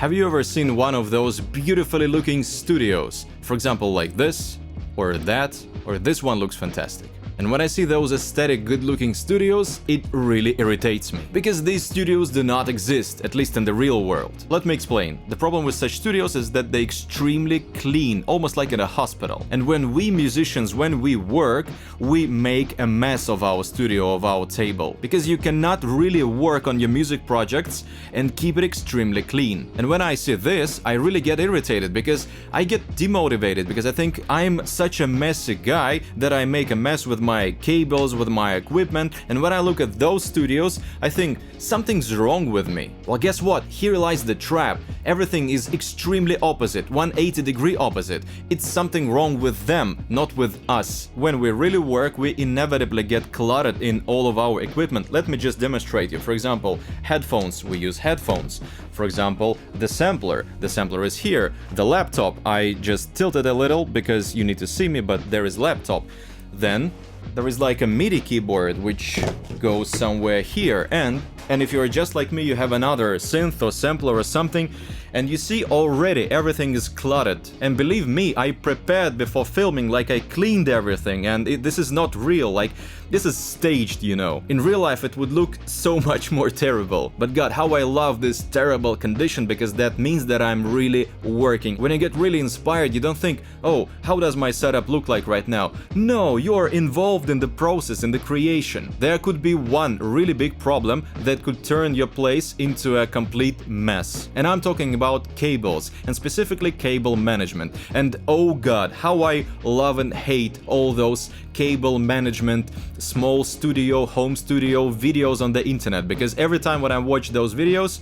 Have you ever seen one of those beautifully looking studios? For example, like this, or that, or this one looks fantastic. And when I see those aesthetic, good-looking studios, it really irritates me. Because these studios do not exist, at least in the real world. Let me explain. The problem with such studios is that they're extremely clean, almost like in a hospital. And when we musicians, when we work, we make a mess of our studio, of our table. Because you cannot really work on your music projects and keep it extremely clean. And when I see this, I really get irritated because I get demotivated because I think I'm such a messy guy that I make a mess with my cables, with my equipment, and when I look at those studios, I think something's wrong with me. Well, guess what? Here lies the trap. Everything is extremely opposite, 180-degree opposite. It's something wrong with them, not with us. When we really work, we inevitably get cluttered in all of our equipment. Let me just demonstrate you. For example, headphones, we use headphones. For example, the sampler is here. The laptop, I just tilted a little because you need to see me, but there is laptop. Then there is like a MIDI keyboard which goes somewhere here, and if you're just like me, you have another synth or sampler or something, and you see already everything is cluttered. And believe me, I prepared before filming, like I cleaned everything, and this is not real, like this is staged, you know. In real life it would look so much more terrible. But God, how I love this terrible condition, because that means that I'm really working. When you get really inspired, you don't think, oh, how does my setup look like right now? No, you're involved in the process, in the creation. There could be one really big problem that could turn your place into a complete mess. And I'm talking about cables, and specifically cable management. And oh God, how I love and hate all those cable management, small studio, home studio videos on the internet, because every time when I watch those videos,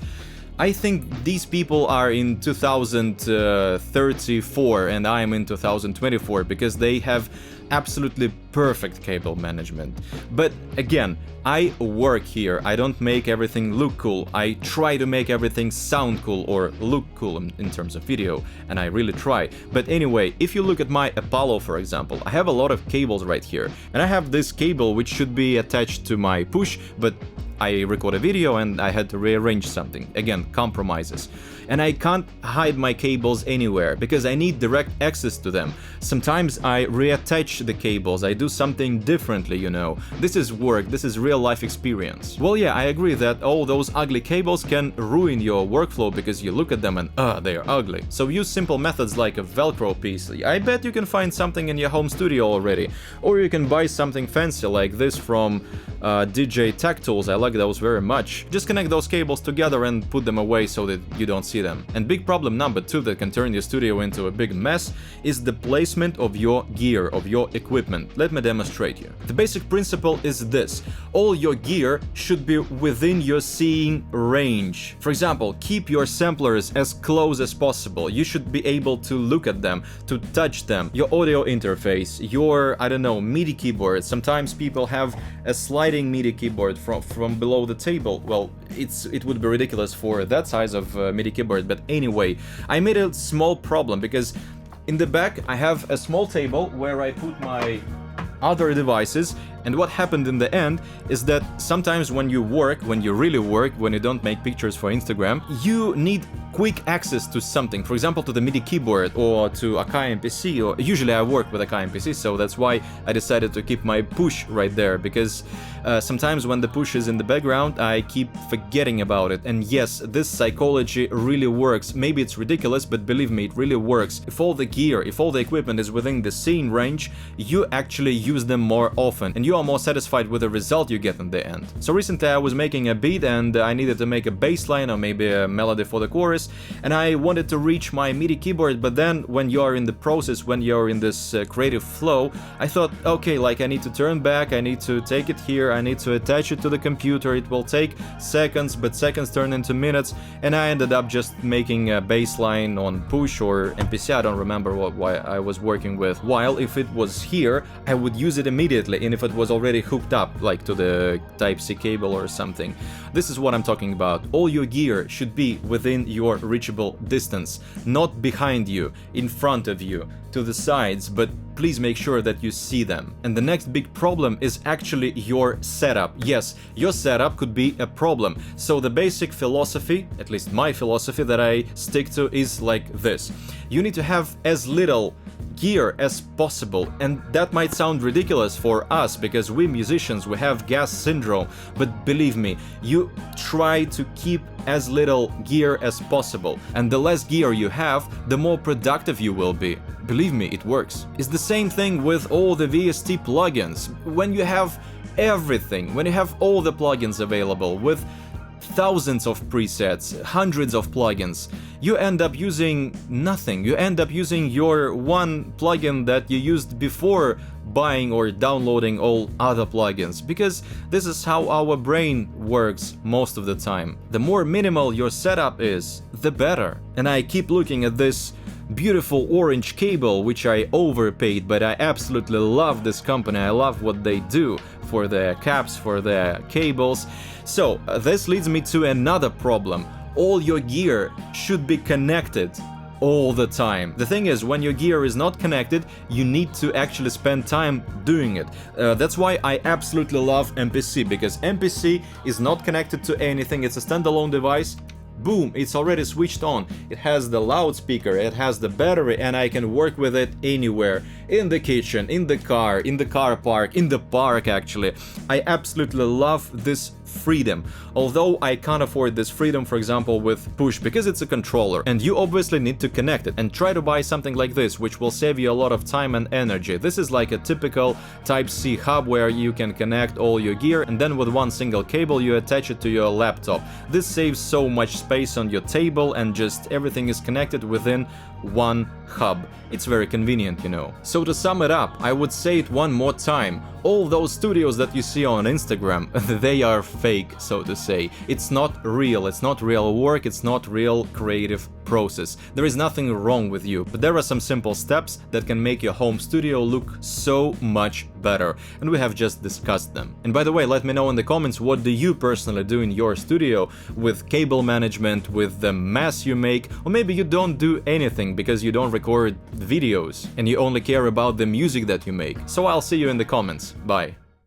I think these people are in 2034 and I am in 2024, because they have absolutely perfect cable management. But again, I work here, I don't make everything look cool, I try to make everything sound cool or look cool in terms of video, and I really try. But anyway, if you look at my Apollo, for example, I have a lot of cables right here, and I have this cable which should be attached to my push, but I record a video and I had to rearrange something. Again, compromises. And I can't hide my cables anywhere because I need direct access to them. Sometimes I reattach the cables, I do something differently, you know. This is work, this is real life experience. Well, yeah, I agree that all those ugly cables can ruin your workflow because you look at them and they are ugly. So use simple methods like a Velcro piece. I bet you can find something in your home studio already. Or you can buy something fancy like this from DJ Tech Tools. I like those very much. Just connect those cables together and put them away so that you don't see them. And big problem number 2 that can turn your studio into a big mess is the placement of your gear, of your equipment. Let me demonstrate you. The basic principle is this: all your gear should be within your seeing range. For example, keep your samplers as close as possible. You should be able to look at them, to touch them. Your audio interface, your, I don't know, MIDI keyboard. Sometimes people have a sliding MIDI keyboard from below the table. Well, it would be ridiculous for that size of MIDI keyboard, but anyway, I made a small problem because in the back I have a small table where I put my other devices, and what happened in the end is that sometimes when you work, when you really work, when you don't make pictures for Instagram, you need quick access to something, for example to the MIDI keyboard or to Akai MPC, or usually I work with Akai MPC, so that's why I decided to keep my push right there, because sometimes when the push is in the background I keep forgetting about it. And yes, this psychology really works. Maybe it's ridiculous, but believe me, it really works. If all the gear, if all the equipment is within the seeing range, you actually use them more often and you are more satisfied with the result you get in the end. So recently I was making a beat and I needed to make a bass line or maybe a melody for the chorus, and I wanted to reach my MIDI keyboard, but then when you're in the process, when you're in this creative flow, I thought, okay, like I need to turn back, I need to take it here, I need to attach it to the computer, it will take seconds, but seconds turn into minutes, and I ended up just making a bass line on push or MPC, I don't remember what I was working with. While if it was here, I would use it immediately, and if it was already hooked up, like to the Type-C cable or something. This is what I'm talking about. All your gear should be within your reachable distance, not behind you, in front of you, to the sides, but please make sure that you see them. And the next big problem is actually your setup. Yes, your setup could be a problem. So the basic philosophy, at least my philosophy that I stick to, is like this. You need to have as little gear as possible, and that might sound ridiculous for us because we musicians, we have gas syndrome, but believe me, you try to keep as little gear as possible, and the less gear you have, the more productive you will be. Believe me, it works. It's the same thing with all the VST plugins. When you have everything, when you have all the plugins available with thousands of presets, hundreds of plugins, you end up using nothing. You end up using your one plugin that you used before buying or downloading all other plugins, because this is how our brain works most of the time. The more minimal your setup is, the better. And I keep looking at this beautiful orange cable, which I overpaid, but I absolutely love this company. I love what they do for their caps, for their cables. So this leads me to another problem. All your gear should be connected all the time. The thing is, when your gear is not connected, you need to actually spend time doing it. That's why I absolutely love MPC, because MPC is not connected to anything. It's a standalone device. Boom, it's already switched on. It has the loudspeaker, it has the battery, and I can work with it anywhere. In the kitchen, in the car park, in the park actually. I absolutely love this freedom. Although I can't afford this freedom, for example, with Push, because it's a controller, and you obviously need to connect it. And try to buy something like this, which will save you a lot of time and energy. This is like a typical Type-C hub where you can connect all your gear, and then with one single cable you attach it to your laptop. This saves so much space on your table, and just everything is connected within one hub. It's very convenient, you know. So to sum it up, I would say it one more time. All those studios that you see on Instagram, they are fake, so to say. It's not real work, it's not real creative process. There is nothing wrong with you, but there are some simple steps that can make your home studio look so much better, and we have just discussed them. And by the way, let me know in the comments, what do you personally do in your studio with cable management, with the mess you make, or maybe you don't do anything because you don't record videos and you only care about the music that you make. So I'll see you in the comments. Bye.